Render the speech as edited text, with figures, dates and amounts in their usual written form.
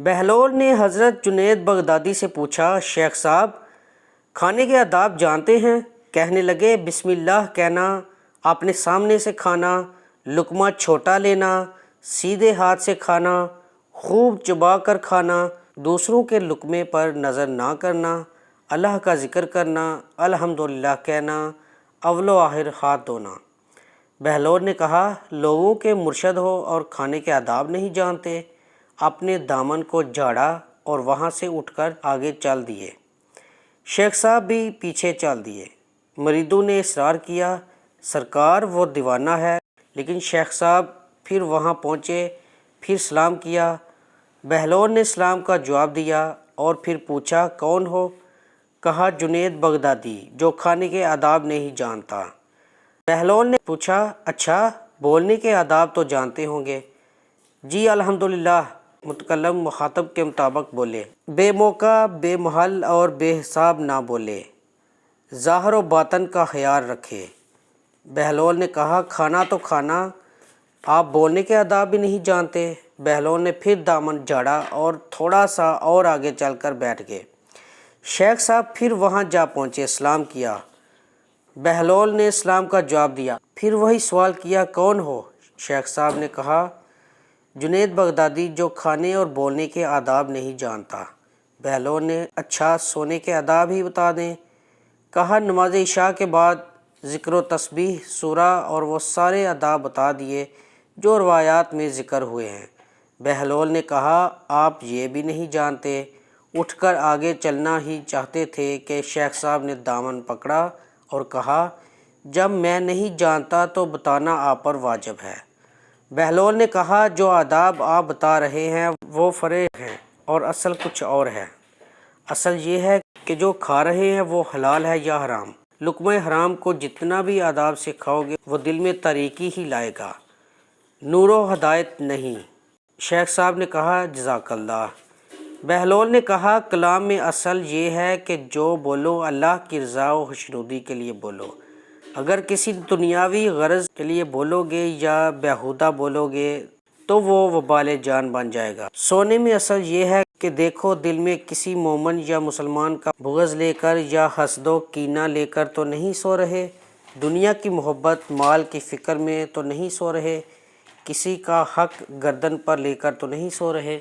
بہلول نے حضرت جنید بغدادی سے پوچھا، شیخ صاحب کھانے کے آداب جانتے ہیں؟ کہنے لگے، بسم اللہ کہنا، اپنے سامنے سے کھانا، لقمہ چھوٹا لینا، سیدھے ہاتھ سے کھانا، خوب چبا کر کھانا، دوسروں کے لقمے پر نظر نہ کرنا، اللہ کا ذکر کرنا، الحمدللہ کہنا، اول و آخر ہاتھ دھونا۔ بہلول نے کہا، لوگوں کے مرشد ہو اور کھانے کے آداب نہیں جانتے؟ اپنے دامن کو جھاڑا اور وہاں سے اٹھ کر آگے چل دیے۔ شیخ صاحب بھی پیچھے چل دیے۔ مریدوں نے اصرار کیا، سرکار وہ دیوانہ ہے، لیکن شیخ صاحب پھر وہاں پہنچے، پھر سلام کیا۔ بہلول نے سلام کا جواب دیا اور پھر پوچھا، کون ہو؟ کہا، جنید بغدادی، جو کھانے کے آداب نہیں جانتا۔ بہلول نے پوچھا، اچھا بولنے کے آداب تو جانتے ہوں گے؟ جی الحمدللہ۔ متکلم مخاطب کے مطابق بولے، بے موقع، بے محل اور بے حساب نہ بولے، ظاہر و باطن کا خیال رکھے۔ بہلول نے کہا، کھانا تو کھانا، آپ بولنے کے آداب بھی نہیں جانتے؟ بہلول نے پھر دامن جھاڑا اور تھوڑا سا اور آگے چل کر بیٹھ گئے۔ شیخ صاحب پھر وہاں جا پہنچے، سلام کیا۔ بہلول نے سلام کا جواب دیا، پھر وہی سوال کیا، کون ہو؟ شیخ صاحب نے کہا، جنید بغدادی، جو کھانے اور بولنے کے آداب نہیں جانتا۔ بہلول نے، اچھا سونے کے آداب ہی بتا دیں؟ کہا، نماز عشاء کے بعد ذکر و تسبیح، سورہ اور وہ سارے آداب بتا دیے جو روایات میں ذکر ہوئے ہیں۔ بہلول نے کہا، آپ یہ بھی نہیں جانتے؟ اٹھ کر آگے چلنا ہی چاہتے تھے کہ شیخ صاحب نے دامن پکڑا اور کہا، جب میں نہیں جانتا تو بتانا آپ پر واجب ہے۔ بہلول نے کہا، جو آداب آپ بتا رہے ہیں وہ فرع ہیں اور اصل کچھ اور ہے۔ اصل یہ ہے کہ جو کھا رہے ہیں وہ حلال ہے یا حرام۔ لقمہ حرام کو جتنا بھی آداب سے کھاؤ گے وہ دل میں تاریکی ہی لائے گا، نور و ہدایت نہیں۔ شیخ صاحب نے کہا، جزاک اللہ۔ بہلول نے کہا، کلام میں اصل یہ ہے کہ جو بولو اللہ کی رضا و خوشنودی کے لیے بولو۔ اگر کسی دنیاوی غرض کے لیے بولو گے یا بیہودہ بولو گے تو وہ وبال جان بن جائے گا۔ سونے میں اصل یہ ہے کہ دیکھو، دل میں کسی مومن یا مسلمان کا بغض لے کر یا حسد و کینہ لے کر تو نہیں سو رہے، دنیا کی محبت، مال کی فکر میں تو نہیں سو رہے، کسی کا حق گردن پر لے کر تو نہیں سو رہے۔